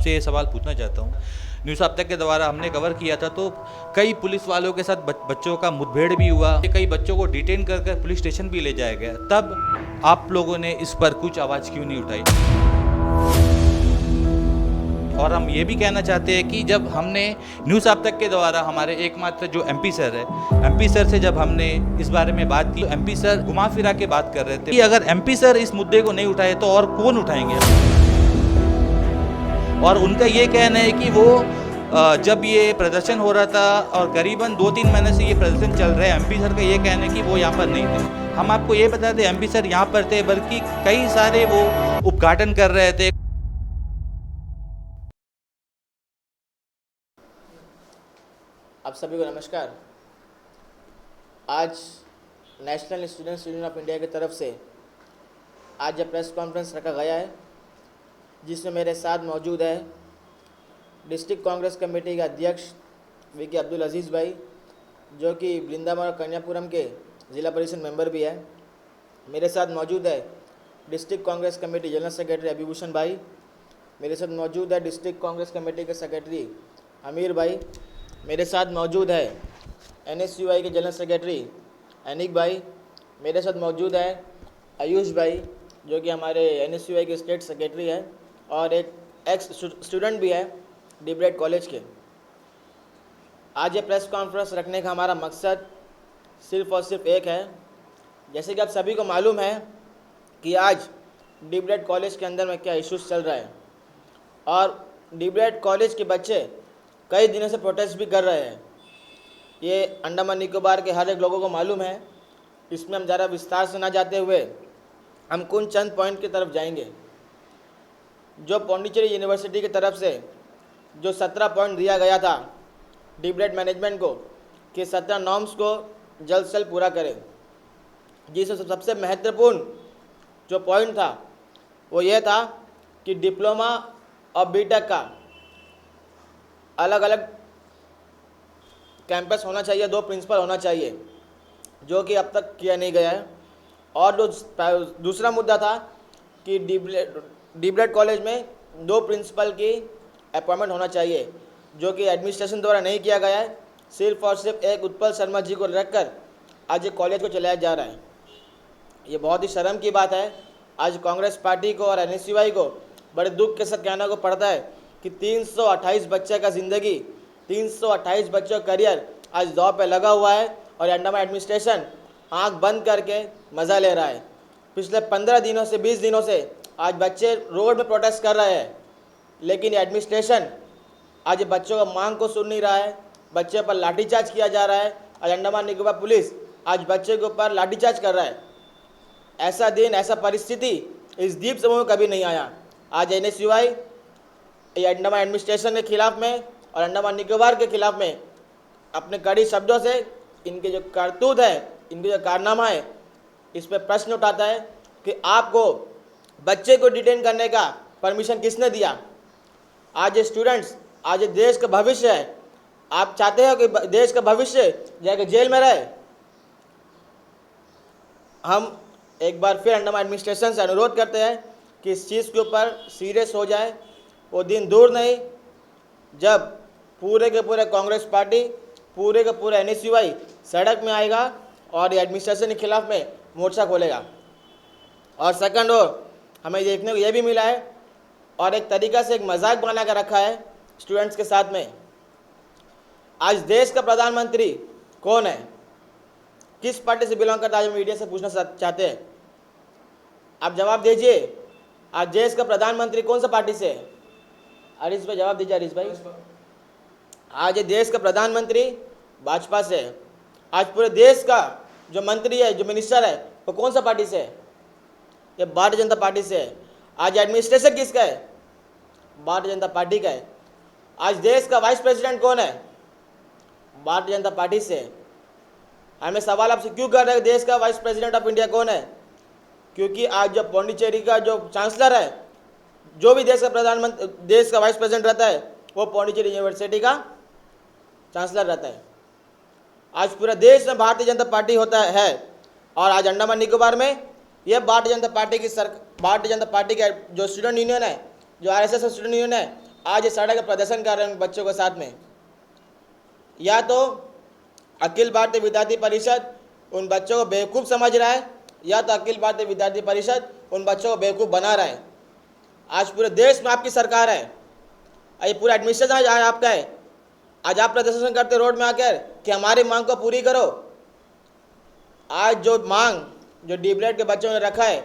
आपसे ये सवाल पूछना चाहता हूँ। न्यूज़ अब तक के द्वारा हमने कवर किया था तो कई पुलिस वालों के साथ बच्चों का मुठभेड़ भी हुआ, कई बच्चों को डिटेन कर पुलिस स्टेशन भी ले जाया गया, तब आप लोगों ने इस पर कुछ आवाज़ क्यों नहीं उठाई? और हम ये भी कहना चाहते हैं कि जब हमने न्यूज़ अब तक के द्वारा हमारे एकमात्र जो एमपी सर है, एमपी सर से जब हमने इस बारे में बात की, एमपी सर घुमा फिरा के बात कर रहे थे कि अगर एमपी सर इस मुद्दे को नहीं उठाए तो और कौन उठाएंगे। और उनका ये कहना है कि वो जब ये प्रदर्शन हो रहा था और करीबन 2-3 महीने से ये प्रदर्शन चल रहा है, एमपी सर का ये कहना है कि वो यहाँ पर नहीं थे। हम आपको ये बता दें, एमपी सर यहाँ पर थे, बल्कि कई सारे वो उद्घाटन कर रहे थे। आप सभी को नमस्कार। आज national students union of India की तरफ से आज यह प्रेस कॉन्फ्रेंस रखा गया है, जिसमें मेरे साथ मौजूद है डिस्ट्रिक्ट कांग्रेस कमेटी के अध्यक्ष वीके अब्दुल अजीज़ भाई, जो कि वृंदावन और कन्यापुरम के ज़िला परिषद मेंबर भी है। मेरे साथ मौजूद है district Congress committee general secretary Abhibhushan भाई। मेरे साथ मौजूद है डिस्ट्रिक्ट कांग्रेस कमेटी के सेक्रेटरी अमीर भाई। मेरे साथ मौजूद है NSUI के जनरल सेक्रेटरी अनिक भाई। मेरे साथ मौजूद है आयुष भाई, जो कि हमारे NSUI के स्टेट सेक्रेटरी है और एक एक्स स्टूडेंट भी है डीब्रेड कॉलेज के। आज ये प्रेस कॉन्फ्रेंस रखने का हमारा मकसद सिर्फ़ और सिर्फ एक है। जैसे कि आप सभी को मालूम है कि आज डीब्रेड कॉलेज के अंदर में क्या इश्यूज़ चल रहा है, और डीब्रेड कॉलेज के बच्चे कई दिनों से प्रोटेस्ट भी कर रहे हैं। ये अंडमान निकोबार के हर एक लोगों को मालूम है। इसमें हम ज़रा विस्तार से ना जाते हुए हम कुछ चंद पॉइंट की तरफ जाएंगे। जो पौंडीचेरी यूनिवर्सिटी की तरफ से जो 17 पॉइंट दिया गया था डीब्रेड मैनेजमेंट को कि 17 नॉर्म्स को जल्द से जल्द पूरा करें, जिसमें सबसे महत्वपूर्ण जो पॉइंट था वो ये था कि डिप्लोमा और बीटेक का अलग अलग कैंपस होना चाहिए, 2 प्रिंसिपल होना चाहिए, जो कि अब तक किया नहीं गया है। और जो दूसरा मुद्दा था कि डीब्रेड कॉलेज में 2 प्रिंसिपल की अपॉइंटमेंट होना चाहिए, जो कि एडमिनिस्ट्रेशन द्वारा नहीं किया गया है। सिर्फ और सिर्फ एक उत्पल शर्मा जी को रखकर आज ये कॉलेज को चलाया जा रहा है। ये बहुत ही शर्म की बात है। आज कांग्रेस पार्टी को और NSUI को बड़े दुख के साथ कहने को पड़ता है कि 328 बच्चे का ज़िंदगी, 328 बच्चों का करियर आज दांव पे लगा हुआ है, और अंडमान एडमिनिस्ट्रेशन आंख बंद करके मज़ा ले रहा है। पिछले 15 दिनों से 20 दिनों से आज बच्चे रोड में प्रोटेस्ट कर रहे हैं, लेकिन एडमिनिस्ट्रेशन आज बच्चों का मांग को सुन नहीं रहा है। बच्चे पर लाठीचार्ज किया जा रहा है। आज अंडमान निकोबार पुलिस आज बच्चे के ऊपर लाठीचार्ज कर रहा है। ऐसा दिन, ऐसा परिस्थिति इस द्वीप समूह में कभी नहीं आया। आज NSUI ये अंडमान एडमिनिस्ट्रेशन के खिलाफ में और अंडमान निकोबार के खिलाफ में अपने कड़ी शब्दों से इनके जो करतूत है, इनके जो कारनामा है, इस पर प्रश्न उठाता है कि आपको बच्चे को डिटेन करने का परमिशन किसने दिया। आज ये स्टूडेंट्स, आज ये देश का भविष्य है। आप चाहते हो कि देश का भविष्य जाके जेल में रहे। हम एक बार फिर अंडमान एडमिनिस्ट्रेशन से अनुरोध करते हैं कि इस चीज़ के ऊपर सीरियस हो जाए। वो दिन दूर नहीं जब पूरे के पूरे कांग्रेस पार्टी, पूरे के पूरे NSUI सड़क में आएगा और एडमिनिस्ट्रेशन के खिलाफ में मोर्चा खोलेगा। और सेकंड और हमें देखने को यह भी मिला है, और एक तरीका से एक मजाक बना कर रखा है स्टूडेंट्स के साथ में। आज देश का प्रधानमंत्री कौन है, किस पार्टी से बिलोंग करता है, आज हम मीडिया से पूछना चाहते हैं। आप जवाब दीजिए, आज देश का प्रधानमंत्री कौन सा पार्टी से है? हरीश भाई जवाब दीजिए। हरीश भाई, आज ये देश का प्रधानमंत्री भाजपा से है। आज पूरे देश का जो मंत्री है, जो मिनिस्टर है, वो कौन सा पार्टी से है? ये भारतीय जनता पार्टी से है। आज एडमिनिस्ट्रेशन किसका है? भारतीय जनता पार्टी का है। आज देश का वाइस प्रेसिडेंट कौन है? भारतीय जनता पार्टी से है। हमें सवाल आपसे क्यों कर रहे हैं देश का वाइस प्रेसिडेंट ऑफ इंडिया कौन है? क्योंकि आज जो पौंडीचेरी का जो चांसलर है, जो भी देश का प्रधानमंत्री, देश का वाइस प्रेसिडेंट रहता है, वो पौंडीचेरी यूनिवर्सिटी का चांसलर रहता है। आज पूरे देश में भारतीय जनता पार्टी होता है, और आज अंडमान निकोबार में ये भारतीय जनता पार्टी की भारतीय जनता पार्टी का जो स्टूडेंट यूनियन है, जो RSS स्टूडेंट यूनियन है, आज ये सड़क प्रदर्शन कर रहे हैं उन बच्चों के साथ में, या तो अखिल भारतीय विद्यार्थी परिषद उन बच्चों को बेवकूफ़ समझ रहा है, या तो अखिल भारतीय विद्यार्थी परिषद उन बच्चों को बेवकूफ़ बना रहा है। आज पूरे देश में आपकी सरकार है, ये पूरा एडमिनिस्ट्रेशन आज आपका है। आज आप प्रदर्शन करते रोड में आकर कि हमारी मांग को पूरी करो। आज जो मांग जो डीबलेट के बच्चों ने रखा है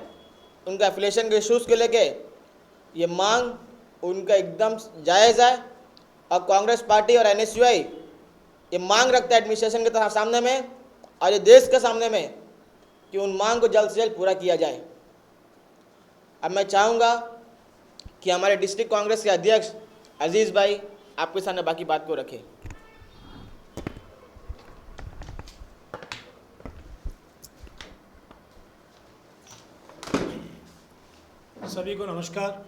उनका एफिलिएशन के इशूज़ के लेके, ये मांग उनका एकदम जायज़ है और कांग्रेस पार्टी और NSUI ये मांग रखता है एडमिनिस्ट्रेशन के सामने में और ये देश के सामने में कि उन मांग को जल्द से जल्द पूरा किया जाए। अब मैं चाहूँगा कि हमारे डिस्ट्रिक्ट कांग्रेस के अध्यक्ष अजीज़ भाई आपके सामने बाकी बात को रखें। सभी को नमस्कार।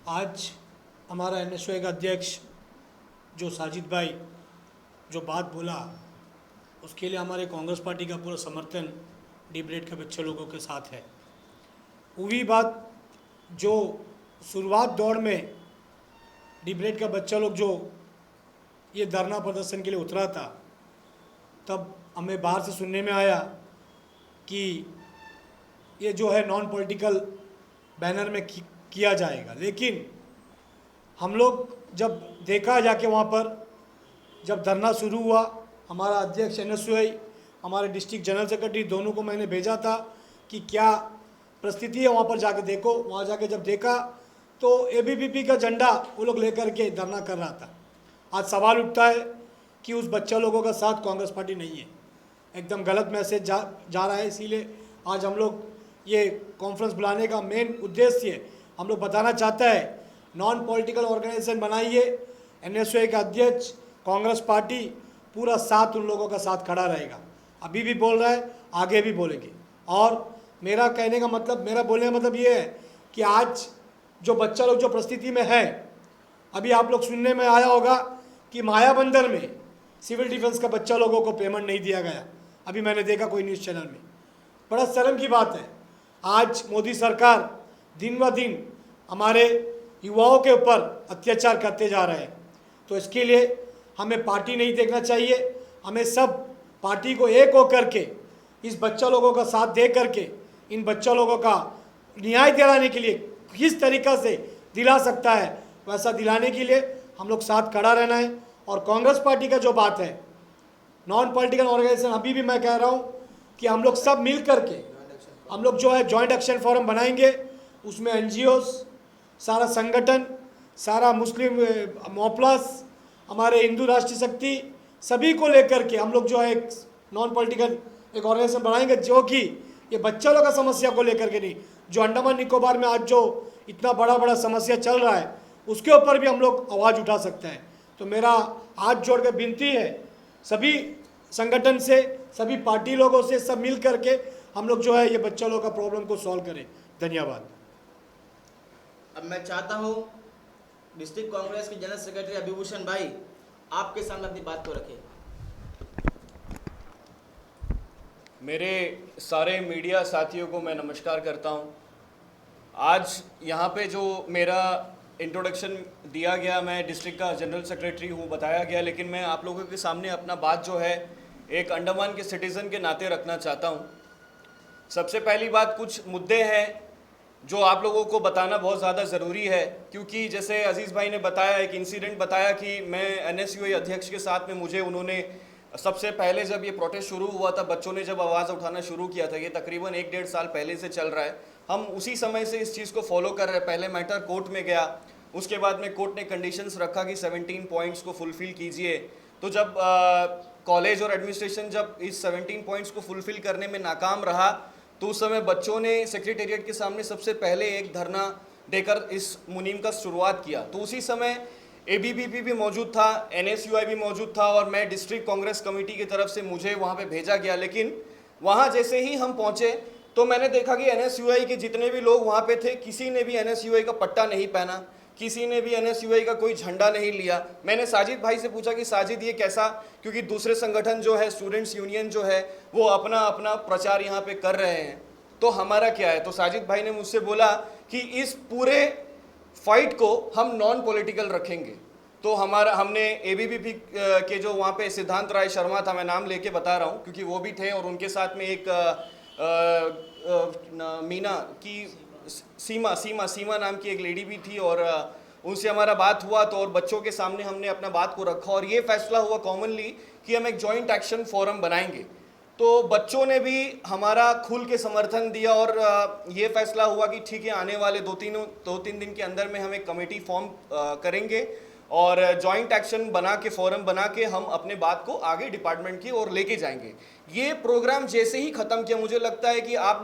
आज हमारा NSUI का अध्यक्ष जो साजिद भाई जो बात बोला उसके लिए हमारे कांग्रेस पार्टी का पूरा समर्थन डीबलेट के बच्चे लोगों के साथ है। वही बात जो शुरुआत दौर में डीबलेट का बच्चा लोग जो ये धरना प्रदर्शन के लिए उतरा था, तब हमें बाहर से सुनने में आया कि ये जो है नॉन पॉलिटिकल बैनर में किया जाएगा। लेकिन हम लोग जब देखा जाके वहाँ पर जब धरना शुरू हुआ, हमारा अध्यक्ष NSUI हमारे डिस्ट्रिक्ट जनरल सेक्रेटरी दोनों को मैंने भेजा था कि क्या परिस्थिति है वहाँ पर जाके देखो। वहाँ जाके जब देखा तो ABVP का झंडा वो लोग लेकर के धरना कर रहा था। आज सवाल उठता है कि उस बच्चा लोगों का साथ कांग्रेस पार्टी नहीं है, एकदम गलत मैसेज जा रहा है। इसीलिए आज हम लोग ये कॉन्फ्रेंस बुलाने का मेन उद्देश्य हम लोग बताना चाहता है, नॉन पॉलिटिकल ऑर्गेनाइजेशन बनाइए। NSUI का अध्यक्ष कांग्रेस पार्टी पूरा साथ उन लोगों का साथ खड़ा रहेगा। अभी भी बोल रहा है, आगे भी बोलेंगे। और मेरा कहने का मतलब, मेरा बोलने का मतलब ये है कि आज जो बच्चा लोग जो परिस्थिति में है, अभी आप लोग सुनने में आया होगा कि मायाबंदर में सिविल डिफेंस का बच्चा लोगों को पेमेंट नहीं दिया गया। अभी मैंने देखा कोई न्यूज़ चैनल में, बड़ा शर्म की बात है। आज मोदी सरकार दिन ब दिन हमारे युवाओं के ऊपर अत्याचार करते जा रहे हैं। तो इसके लिए हमें पार्टी नहीं देखना चाहिए, हमें सब पार्टी को एक होकर के इस बच्चा लोगों का साथ दे करके इन बच्चा लोगों का न्याय दिलाने के लिए किस तरीक़ा से दिला सकता है वैसा दिलाने के लिए हम लोग साथ खड़ा रहना है। और कांग्रेस पार्टी का जो बात है नॉन पॉलिटिकल ऑर्गेनाइजेशन, अभी भी मैं कह रहा हूँ कि हम लोग सब मिल करके हम लोग जो है जॉइंट एक्शन फोरम बनाएंगे। उसमें NGOs, सारा संगठन, सारा मुस्लिम मोपलस, हमारे हिंदू राष्ट्रीय शक्ति, सभी को लेकर के हम लोग जो है एक नॉन पॉलिटिकल एक ऑर्गेनाइजेशन बनाएंगे जो कि ये बच्चा लोग का समस्या को लेकर के नहीं, जो अंडमान निकोबार में आज जो इतना बड़ा समस्या चल रहा है उसके ऊपर भी हम लोग आवाज़ उठा सकते हैं। तो मेरा हाथ जोड़ के विनती है सभी संगठन से, सभी पार्टी लोगों से, सब मिल करके हम लोग जो है ये बच्चा लोग का प्रॉब्लम को सॉल्व करें। धन्यवाद। अब मैं चाहता हूँ डिस्ट्रिक्ट कांग्रेस के जनरल सेक्रेटरी अभिभूषण भाई आपके सामने अपनी बात को रखें। मेरे सारे मीडिया साथियों को मैं नमस्कार करता हूं। आज यहाँ पे जो मेरा इंट्रोडक्शन दिया गया, मैं डिस्ट्रिक्ट का जनरल सेक्रेटरी हूँ बताया गया, लेकिन मैं आप लोगों के सामने अपना बात जो है एक अंडमान के सिटीज़न के नाते रखना चाहता हूँ। सबसे पहली बात, कुछ मुद्दे हैं जो आप लोगों को बताना बहुत ज़्यादा ज़रूरी है, क्योंकि जैसे अजीज़ भाई ने बताया, एक इंसिडेंट बताया कि मैं NSUI अध्यक्ष के साथ में मुझे उन्होंने सबसे पहले जब ये प्रोटेस्ट शुरू हुआ था, बच्चों ने जब आवाज़ उठाना शुरू किया था, ये तकरीबन 1-1.5 साल पहले से चल रहा है, हम उसी समय से इस चीज़ को फॉलो कर रहे हैं। पहले मैटर कोर्ट में गया, उसके बाद में कोर्ट ने कंडीशंस रखा कि 17 पॉइंट्स को फुलफ़िल कीजिए। तो जब कॉलेज और एडमिनिस्ट्रेशन जब इस 17 पॉइंट्स को फुलफ़िल करने में नाकाम रहा, तो उस समय बच्चों ने सेक्रेटेरिएट के सामने सबसे पहले एक धरना देकर इस मुहिम का शुरुआत किया। तो उसी समय ABVP भी मौजूद था, NSUI भी मौजूद था और मैं डिस्ट्रिक्ट कांग्रेस कमेटी की तरफ से मुझे वहाँ पे भेजा गया। लेकिन वहाँ जैसे ही हम पहुँचे तो मैंने देखा कि NSUI के जितने भी लोग वहाँ पे थे, किसी ने भी NSUI का पट्टा नहीं पहना, किसी ने भी NSUI का कोई झंडा नहीं लिया। मैंने साजिद भाई से पूछा कि साजिद ये कैसा, क्योंकि दूसरे संगठन जो है स्टूडेंट्स यूनियन जो है वो अपना अपना प्रचार यहाँ पे कर रहे हैं, तो हमारा क्या है। तो साजिद भाई ने मुझसे बोला कि इस पूरे फाइट को हम नॉन पॉलिटिकल रखेंगे। तो हमने एबीवीपी के जो वहाँ पे सिद्धांत राय शर्मा था, मैं नाम लेके बता रहा हूँ क्योंकि वो भी थे, और उनके साथ में एक मीना की सीमा नाम की एक लेडी भी थी, और उनसे हमारा बात हुआ तो, और बच्चों के सामने हमने अपना बात को रखा और ये फैसला हुआ कॉमनली कि हम एक जॉइंट एक्शन फोरम बनाएंगे। तो बच्चों ने भी हमारा खुल के समर्थन दिया और ये फैसला हुआ कि ठीक है, आने वाले दो तीन दिन के अंदर में हम एक कमेटी फॉर्म करेंगे और जॉइंट एक्शन बना के, फोरम बना के हम अपने बात को आगे डिपार्टमेंट की ओर लेके जाएंगे। ये प्रोग्राम जैसे ही ख़त्म किया, मुझे लगता है कि आप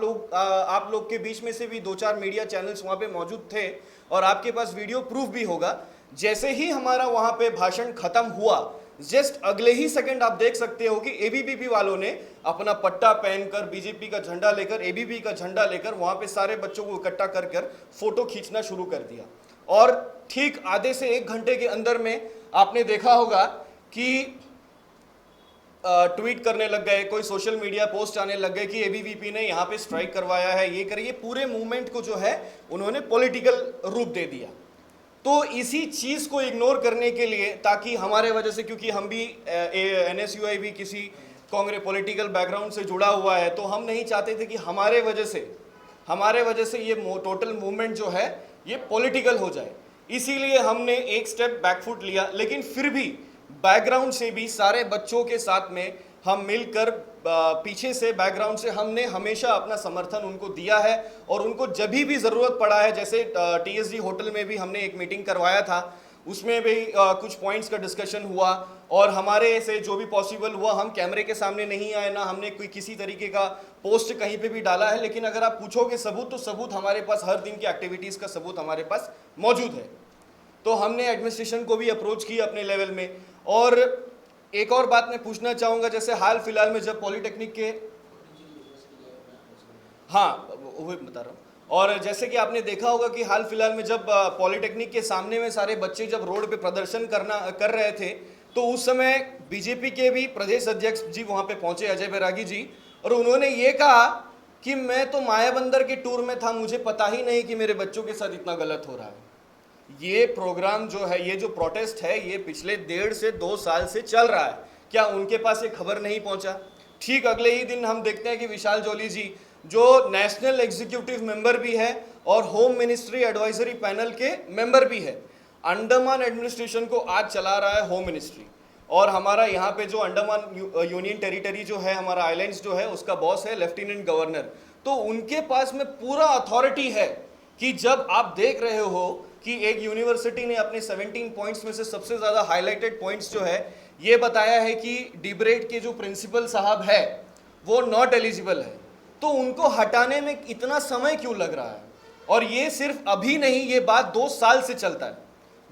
लोग के बीच में से भी 2-4 मीडिया चैनल्स वहाँ पे मौजूद थे और आपके पास वीडियो प्रूफ भी होगा। जैसे ही हमारा वहाँ पे भाषण ख़त्म हुआ, जस्ट अगले ही सेकंड आप देख सकते हो कि एबीवीपी वालों ने अपना पट्टा पहनकर, बीजेपी का झंडा लेकर, एबीवीपी का झंडा लेकर वहाँ पे सारे बच्चों को इकट्ठा कर फोटो खींचना शुरू कर दिया। और ठीक आधे से 1 घंटे के अंदर में आपने देखा होगा कि ट्वीट करने लग गए, कोई सोशल मीडिया पोस्ट आने लग गए कि एबीवीपी ने यहाँ पे स्ट्राइक करवाया है, ये करिए। पूरे मूवमेंट को जो है उन्होंने पॉलिटिकल रूप दे दिया। तो इसी चीज़ को इग्नोर करने के लिए, ताकि हमारे वजह से, क्योंकि हम भी NSUI भी किसी कांग्रेस पॉलिटिकल बैकग्राउंड से जुड़ा हुआ है, तो हम नहीं चाहते थे कि हमारे वजह से ये टोटल मूवमेंट जो है ये पॉलिटिकल हो जाए। इसीलिए हमने एक स्टेप बैकफुट लिया, लेकिन फिर भी बैकग्राउंड से भी सारे बच्चों के साथ में हम मिलकर पीछे से बैकग्राउंड से हमने हमेशा अपना समर्थन उनको दिया है। और उनको जब भी ज़रूरत पड़ा है, जैसे TSG होटल में भी हमने एक मीटिंग करवाया था, उसमें भी कुछ पॉइंट्स का डिस्कशन हुआ और हमारे से जो भी पॉसिबल हुआ, हम कैमरे के सामने नहीं आए, ना हमने कोई किसी तरीके का पोस्ट कहीं पे भी डाला है। लेकिन अगर आप पूछोगे सबूत, तो सबूत हमारे पास, हर दिन की एक्टिविटीज़ का सबूत हमारे पास मौजूद है। तो हमने एडमिनिस्ट्रेशन को भी अप्रोच किया अपने लेवल में। और एक और बात मैं पूछना चाहूँगा, जैसे हाल फिलहाल में जब पॉलिटेक्निक के, हाँ वो बता रहा हूँ, और जैसे कि आपने देखा होगा कि हाल फिलहाल में जब पॉलिटेक्निक के सामने में सारे बच्चे जब रोड पे प्रदर्शन कर रहे थे, तो उस समय बीजेपी के भी प्रदेश अध्यक्ष जी वहाँ पे पहुँचे, अजय बैरागी जी, और उन्होंने ये कहा कि मैं तो मायाबंदर के टूर में था, मुझे पता ही नहीं कि मेरे बच्चों के साथ इतना गलत हो रहा है। ये प्रोग्राम जो है, ये जो प्रोटेस्ट है, ये पिछले 1.5 से 2 साल से चल रहा है। क्या उनके पास ये खबर नहीं पहुंचा? ठीक अगले ही दिन हम देखते हैं कि विशाल जॉली जी, जो नेशनल एग्जीक्यूटिव मेंबर भी है और होम मिनिस्ट्री एडवाइजरी पैनल के मेंबर भी है, अंडमान एडमिनिस्ट्रेशन को आज चला रहा है होम मिनिस्ट्री। और हमारा यहाँ पे जो अंडमान यूनियन टेरिटरी जो है, हमारा आइलैंड्स जो है, उसका बॉस है लेफ्टिनेंट गवर्नर। तो उनके पास में पूरा अथॉरिटी है कि जब आप देख रहे हो कि एक यूनिवर्सिटी ने अपने 17 पॉइंट्स में से सबसे ज़्यादा हाईलाइटेड पॉइंट्स जो है ये बताया है कि डीब्रेड के जो प्रिंसिपल साहब है वो नॉट एलिजिबल है, तो उनको हटाने में इतना समय क्यों लग रहा है? और ये सिर्फ अभी नहीं, ये बात 2 साल से चलता है।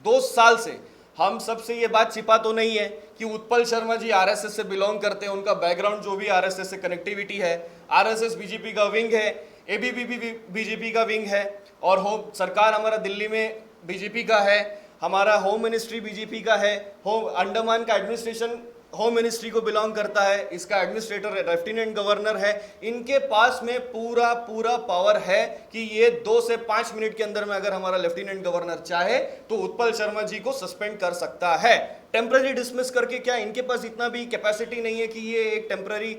2 साल से हम सबसे ये बात छिपा तो नहीं है कि उत्पल शर्मा जी RSS से बिलोंग करते हैं, उनका बैकग्राउंड जो भी RSS से कनेक्टिविटी है, RSS बीजेपी का विंग है, ABVP भी बीजेपी का विंग है, और होम सरकार हमारा दिल्ली में बीजेपी का है, हमारा होम मिनिस्ट्री बीजेपी का है, होम अंडमान का एडमिनिस्ट्रेशन होम मिनिस्ट्री को बिलोंग करता है, इसका एडमिनिस्ट्रेटर लेफ्टिनेंट गवर्नर है। इनके पास में पूरा पावर है कि ये 2 से 5 मिनट के अंदर में अगर हमारा लेफ्टिनेंट गवर्नर चाहे तो उत्पल शर्मा जी को सस्पेंड कर सकता है, टेम्पररी डिसमिस करके। क्या इनके पास इतना भी कैपेसिटी नहीं है कि ये एक टेम्पररी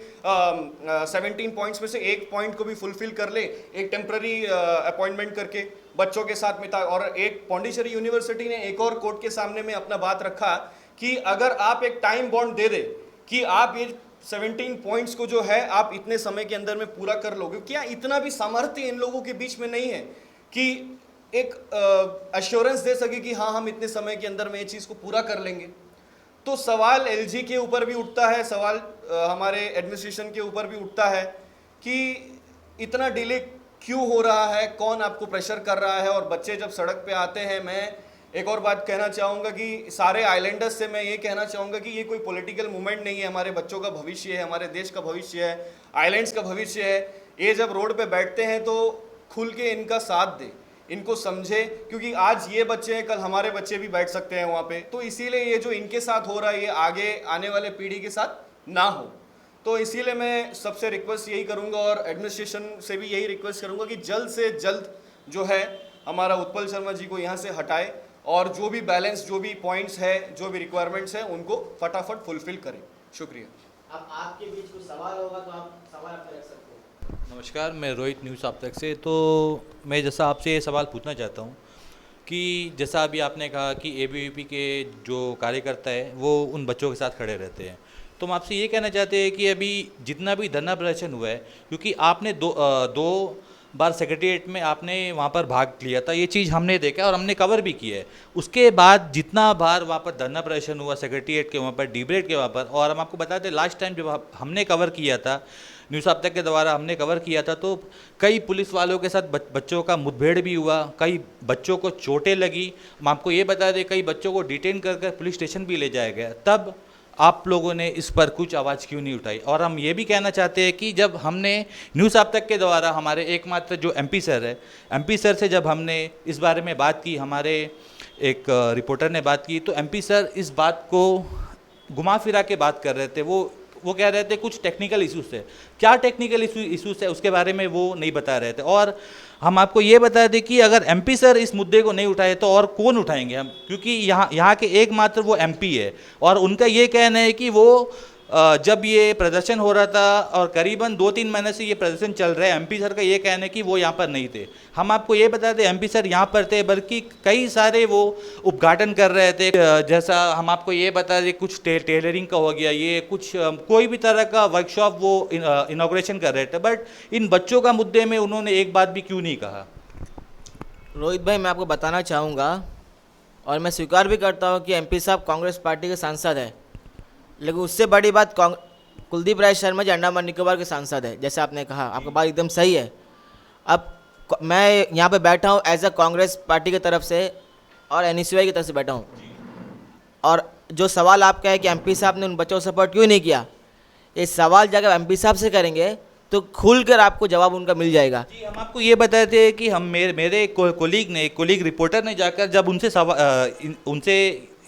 17 पॉइंट्स में से एक पॉइंट को भी फुलफिल कर ले, एक टेम्पररी अपॉइंटमेंट करके बच्चों के साथ में था। और एक पौंडीचेरी यूनिवर्सिटी ने एक और कोर्ट के सामने में अपना बात रखा कि अगर आप एक टाइम बॉन्ड दे दे कि आप ये 17 पॉइंट्स को जो है आप इतने समय के अंदर में पूरा कर लोगे, क्या इतना भी सामर्थ्य इन लोगों के बीच में नहीं है कि एक अश्योरेंस दे सके कि हाँ हम इतने समय के अंदर में ये चीज़ को पूरा कर लेंगे? तो सवाल LG के ऊपर भी उठता है, सवाल हमारे एडमिनिस्ट्रेशन के ऊपर भी उठता है कि इतना डिले क्यों हो रहा है, कौन आपको प्रेशर कर रहा है? और बच्चे जब सड़क पे आते हैं, मैं एक और बात कहना चाहूँगा कि सारे आइलैंडर्स से मैं ये कहना चाहूँगा कि ये कोई पॉलिटिकल मूवमेंट नहीं है, हमारे बच्चों का भविष्य है, हमारे देश का भविष्य है, आइलैंड्स का भविष्य है। ये जब रोड पे बैठते हैं तो खुल के इनका साथ दे, इनको समझे, क्योंकि आज ये बच्चे हैं, कल हमारे बच्चे भी बैठ सकते हैं वहाँ पे। तो इसीलिए ये जो इनके साथ हो रहा है ये आगे आने वाले पीढ़ी के साथ ना हो। तो इसीलिए मैं सबसे रिक्वेस्ट यही करूँगा और एडमिनिस्ट्रेशन से भी यही रिक्वेस्ट करूँगा कि जल्द से जल्द जो है हमारा उत्पल शर्मा जी को यहाँ से हटाए और जो भी बैलेंस, जो भी पॉइंट्स है, जो भी रिक्वायरमेंट्स है, उनको फटाफट फुलफिल करें। शुक्रिया। अब आपके बीच कुछ सवाल होगा तो आप सवाल अपने रख सकते हो। नमस्कार, मैं रोहित न्यूज़ आप तक से। तो मैं जैसा आपसे ये सवाल पूछना चाहता हूँ कि जैसा अभी आपने कहा कि एबीवीपी के जो कार्यकर्ता है वो उन बच्चों के साथ खड़े रहते हैं, तो हम आपसे ये कहना चाहते हैं कि अभी जितना भी धरना प्रदर्शन हुआ है, क्योंकि आपने दो बार सेक्रेटेरिएट में आपने वहाँ पर भाग लिया था, ये चीज़ हमने देखा और हमने कवर भी किया है। उसके बाद जितना बार वहाँ पर धरना प्रदर्शन हुआ सेक्रेटेरिएट के वहाँ पर, डिबेट के वहाँ पर, और हम आपको बताते लास्ट टाइम जब हमने कवर किया था, न्यूज़ आप तक के द्वारा हमने कवर किया था, तो कई पुलिस वालों के साथ बच्चों का मुठभेड़ भी हुआ, कई बच्चों को चोटें लगी। हम आपको ये बता दें कई बच्चों को डिटेन कर पुलिस स्टेशन भी ले जाया गया। तब आप लोगों ने इस पर कुछ आवाज़ क्यों नहीं उठाई? और हम ये भी कहना चाहते हैं कि जब हमने न्यूज़ आप तक के द्वारा हमारे एकमात्र जो एमपी सर है, एमपी सर से जब हमने इस बारे में बात की, हमारे एक रिपोर्टर ने बात की, तो एमपी सर इस बात को घुमा फिरा के बात कर रहे थे। वो कह रहे थे कुछ टेक्निकल इश्यूज है। क्या टेक्निकल इश्यूज है उसके बारे में वो नहीं बता रहे थे। और हम आपको ये बता दें कि अगर एमपी सर इस मुद्दे को नहीं उठाए तो और कौन उठाएंगे हम, क्योंकि यहाँ के एकमात्र वो एमपी है। और उनका ये कहना है कि वो जब ये प्रदर्शन हो रहा था और करीबन 2-3 महीने से ये प्रदर्शन चल रहा है, एमपी सर का ये कहना है कि वो यहाँ पर नहीं थे। हम आपको ये बता दें एमपी सर यहाँ पर थे, बल्कि कई सारे वो उद्घाटन कर रहे थे। जैसा हम आपको ये बता दें कुछ टेलरिंग का हो गया, ये कुछ कोई भी तरह का वर्कशॉप वो इनॉग्रेशन कर रहे थे। बट इन बच्चों का मुद्दे में उन्होंने एक बात भी क्यों नहीं कहा? रोहित भाई, मैं आपको बताना चाहूँगा और मैं स्वीकार भी करता हूँ कि एमपी साहब कांग्रेस पार्टी के सांसद हैं, लेकिन उससे बड़ी बात कुलदीप राय शर्मा जी अंडमान निकोबार के सांसद है। जैसे आपने कहा, आपका बात एकदम सही है। अब मैं यहाँ पे बैठा हूँ एज अ कांग्रेस पार्टी की तरफ से और एनएसयूआई की तरफ से बैठा हूँ, और जो सवाल आपका है कि एमपी साहब ने उन बच्चों को सपोर्ट क्यों नहीं किया, ये सवाल जाकर एमपी साहब से करेंगे तो खुलकर आपको जवाब उनका मिल जाएगा। जी, हम आपको ये बताए थे कि हम मेरे कोलीग रिपोर्टर ने जाकर जब उनसे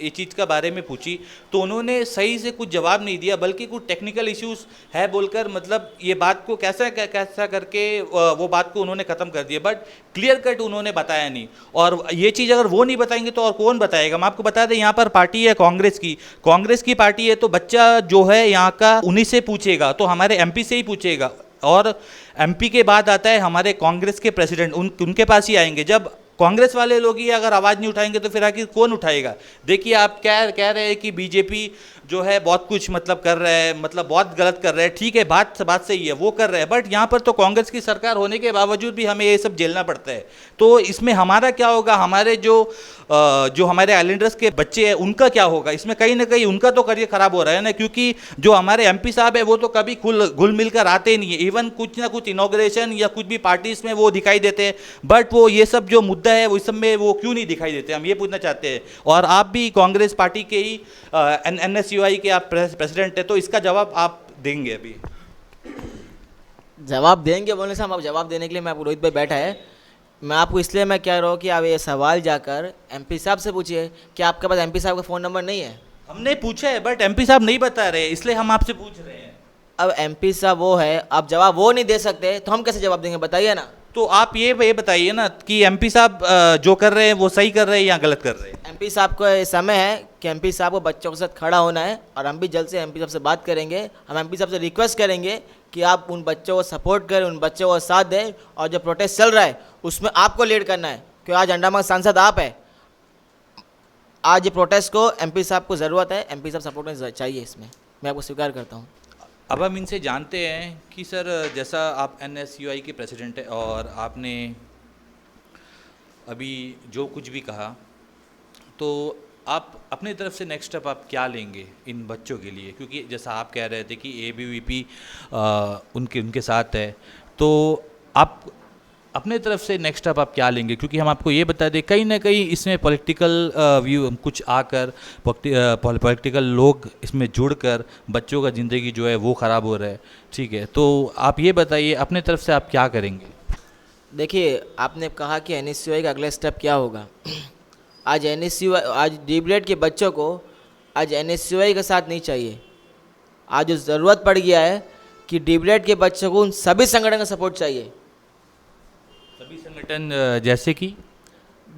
ये चीज़ का बारे में पूछी तो उन्होंने सही से कुछ जवाब नहीं दिया, बल्कि कुछ टेक्निकल इश्यूज है बोलकर मतलब ये बात को कैसा करके वो बात को उन्होंने ख़त्म कर दिया। बट क्लियर कट उन्होंने बताया नहीं, और ये चीज़ अगर वो नहीं बताएंगे तो और कौन बताएगा? हम आपको बता दें यहाँ पर पार्टी है कांग्रेस की पार्टी है, तो बच्चा जो है यहाँ का उन्हीं से पूछेगा, तो हमारे एमपी से ही पूछेगा। और एमपी के बाद आता है हमारे कांग्रेस के प्रेसिडेंट, उनके पास ही आएंगे। जब कांग्रेस वाले लोग ही अगर आवाज़ नहीं उठाएंगे तो फिर आखिर कौन उठाएगा? देखिए, आप कह रहे हैं कि बीजेपी जो है बहुत कुछ मतलब कर रहा है, मतलब बहुत गलत कर रहा है। ठीक है, बात सही है, वो कर रहा है, बट यहाँ पर तो कांग्रेस की सरकार होने के बावजूद भी हमें ये सब झेलना पड़ता है। तो इसमें हमारा क्या होगा? हमारे जो हमारे आइलैंडर्स के बच्चे हैं उनका क्या होगा? इसमें कहीं ना कहीं उनका तो करियर खराब हो रहा है ना, क्योंकि जो हमारे एमपी साहब है वो तो कभी घुल मिल कर आते नहीं है। इवन कुछ ना कुछ इनॉग्रेशन या कुछ भी पार्टीज में वो दिखाई देते हैं, बट वो ये सब जो मुद्दा है वो इस सब में वो क्यों नहीं दिखाई देते? हम ये पूछना चाहते हैं। और आप भी कांग्रेस पार्टी के ही एनएसयूआई के आप प्रेसिडेंट है, तो इसका जवाब आप देंगे? अभी जवाब देंगे बोलने से, हम आप जवाब देने के लिए मैं आपको रोहित भाई बैठा है। मैं आपको इसलिए मैं कह रहा हूँ कि आप ये सवाल जाकर एमपी साहब से पूछिए कि आपके पास एमपी साहब का फ़ोन नंबर नहीं है। हमने पूछा है बट एमपी साहब नहीं बता रहे, इसलिए हम आपसे पूछ रहे हैं। अब एमपी साहब वो है, आप जवाब वो नहीं दे सकते तो हम कैसे जवाब देंगे? बताइए ना। तो आप ये बताइए ना कि एमपी साहब जो कर रहे हैं वो सही कर रहे हैं या गलत कर रहे हैं? एमपी साहब को ये समय है कि एमपी साहब को बच्चों के साथ खड़ा होना है, और हम भी जल्द से एमपी साहब से बात करेंगे। हम एमपी साहब से रिक्वेस्ट करेंगे कि आप उन बच्चों को सपोर्ट करें, उन बच्चों को साथ दें, और जो प्रोटेस्ट चल रहा है उसमें आपको लीड करना है, क्योंकि आज अंडमान सांसद आप है। आज ये प्रोटेस्ट को एमपी साहब को ज़रूरत है, एमपी साहब सपोर्ट में चाहिए, इसमें मैं आपको स्वीकार करता हूँ। अब हम इनसे जानते हैं कि सर, जैसा आप एनएसयूआई के प्रेसिडेंट हैं और आपने अभी जो कुछ भी कहा, तो आप अपनी तरफ से नेक्स्ट स्टेप आप क्या लेंगे इन बच्चों के लिए? क्योंकि जैसा आप कह रहे थे कि एबीवीपी उनके साथ है, तो आप अपने तरफ से नेक्स्ट स्टेप आप क्या लेंगे? क्योंकि हम आपको ये बता दें कहीं ना कहीं इसमें पॉलिटिकल व्यू कुछ आकर पॉलिटिकल लोग इसमें जुड़कर बच्चों का ज़िंदगी जो है वो ख़राब हो रहा है। ठीक है, तो आप ये बताइए अपने तरफ से आप क्या करेंगे? देखिए, आपने कहा कि एनएसयूआई का अगला स्टेप क्या होगा। आज डिबेट के बच्चों को आज एनएसयूआई का साथ नहीं चाहिए। आज जो ज़रूरत पड़ गया है कि डिबेट के बच्चों को उन सभी संगठन का सपोर्ट चाहिए। सभी संगठन जैसे कि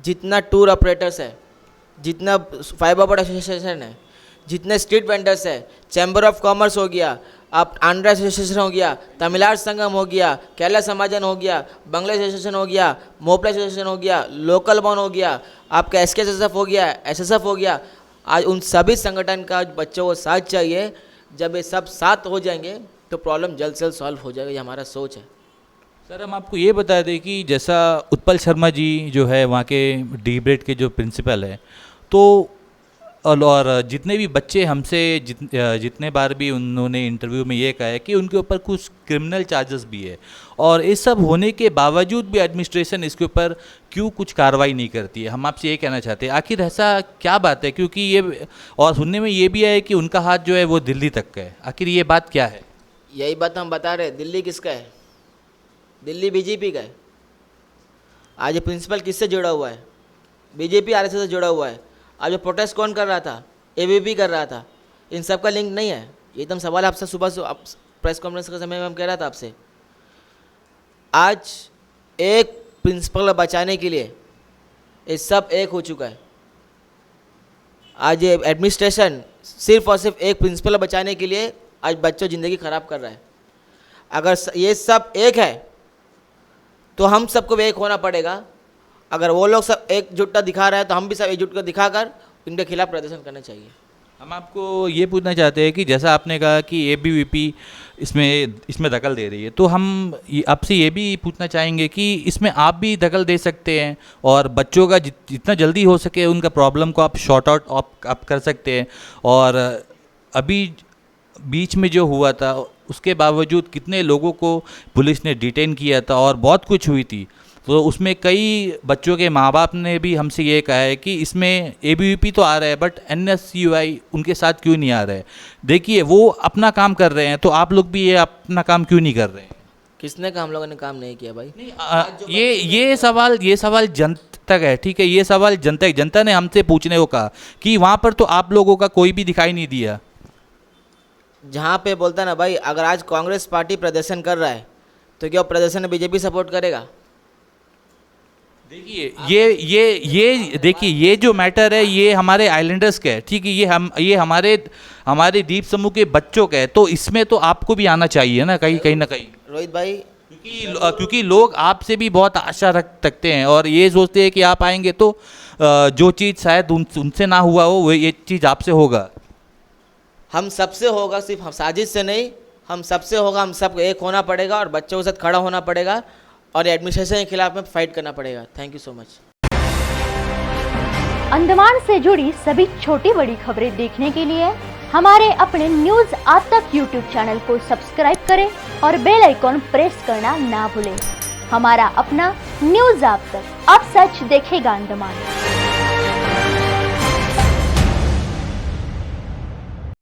जितना टूर ऑपरेटर्स है, जितना फाइबर बोर्ड एसोसिएशन है, जितने स्ट्रीट वेंडर्स है, चैम्बर ऑफ कॉमर्स हो गया, आप आंध्रा एसोसिएशन हो गया, तमिलनाडु संगम हो गया, केरला समाजन हो गया, बंगला एसोसिएशन हो गया, मोपला एसोसिएशन हो गया, लोकल बॉन हो गया, आपका SKSSF हो गया, SSF हो गया, आज उन सभी संगठन का बच्चों को साथ चाहिए। जब ये सब साथ हो जाएंगे तो प्रॉब्लम जल्द से जल्द सॉल्व हो जाएगा, ये हमारा सोच है। सर हम आपको ये बता दें कि जैसा उत्पल शर्मा जी जो है वहाँ के डीब्रेड के जो प्रिंसिपल है, तो और जितने भी बच्चे हमसे जितने बार भी उन्होंने इंटरव्यू में ये कहा है कि उनके ऊपर कुछ क्रिमिनल चार्जेस भी है, और ये सब होने के बावजूद भी एडमिनिस्ट्रेशन इसके ऊपर क्यों कुछ कार्रवाई नहीं करती है। हम आपसे ये कहना चाहते हैं आखिर ऐसा क्या बात है, क्योंकि ये और सुनने में ये भी आया कि उनका हाथ जो है वो दिल्ली तक का है, आखिर ये बात क्या है? यही बात हम बता रहे हैं। दिल्ली किसका है? दिल्ली बीजेपी का है। आज ये प्रिंसिपल किससे जुड़ा हुआ है? बीजेपी RSS से जुड़ा हुआ है। आज जो प्रोटेस्ट कौन कर रहा था? ABP कर रहा था। इन सब का लिंक नहीं है। ये एकदम सवाल आपसे सुबह प्रेस कॉन्फ्रेंस के समय में हम कह रहा था आपसे। आज एक प्रिंसिपल बचाने के लिए ये सब एक हो चुका है। आज ये एडमिनिस्ट्रेशन सिर्फ और सिर्फ एक प्रिंसिपल बचाने के लिए आज बच्चों ज़िंदगी ख़राब कर रहा है। अगर ये सब एक है तो हम सबको भी एक होना पड़ेगा। अगर वो लोग सब एकजुटता दिखा रहे हैं तो हम भी सब एकजुटता दिखाकर इनके खिलाफ प्रदर्शन करना चाहिए। हम आपको ये पूछना चाहते हैं कि जैसा आपने कहा कि ABVP इसमें दखल दे रही है, तो हम आपसे ये भी पूछना चाहेंगे कि इसमें आप भी दखल दे सकते हैं और बच्चों का जितना जल्दी हो सके उनका प्रॉब्लम को आप शॉर्ट आउट आप कर सकते हैं। और अभी बीच में जो हुआ था उसके बावजूद कितने लोगों को पुलिस ने डिटेन किया था और बहुत कुछ हुई थी, तो उसमें कई बच्चों के माँ बाप ने भी हमसे ये कहा है कि इसमें ABVP तो आ रहा है बट NSCUI उनके साथ क्यों नहीं आ रहा है। देखिए वो अपना काम कर रहे हैं, तो आप लोग भी ये अपना काम क्यों नहीं कर रहे हैं? किसने कहा हम लोगों ने काम नहीं किया भाई? ये सवाल जनता का है, ठीक है, ये सवाल जनता ने हमसे पूछने को कहा कि वहाँ पर तो आप लोगों का कोई भी दिखाई नहीं दिया। जहाँ पे बोलता ना भाई, अगर आज कांग्रेस पार्टी प्रदर्शन कर रहा है तो क्या प्रदर्शन में बीजेपी सपोर्ट करेगा? देखिए ये देखिए ये जो मैटर है ये हमारे आइलैंडर्स का है, ठीक है, ये हमारे द्वीप समूह के बच्चों का है, तो इसमें तो आपको भी आना चाहिए ना कहीं ना कहीं रोहित भाई। क्योंकि लोग आपसे भी बहुत आशा रखते हैं और ये सोचते हैं कि आप आएंगे तो जो चीज़ शायद उनसे ना हुआ हो वो ये चीज़ आपसे होगा। हम सबसे होगा, सिर्फ हम साजिश से नहीं, हम सबसे होगा। हम सबको एक होना पड़ेगा और बच्चों के साथ खड़ा होना पड़ेगा और एडमिनिस्ट्रेशन के खिलाफ में फाइट करना पड़ेगा। Thank you so much. Andaman से जुड़ी सभी छोटी बड़ी खबरें देखने के लिए हमारे अपने न्यूज आज तक यूट्यूब चैनल को सब्सक्राइब करें और बेल आइकॉन प्रेस करना ना भूलें। हमारा अपना न्यूज आज तक, अब सच देखेगा अंडमान।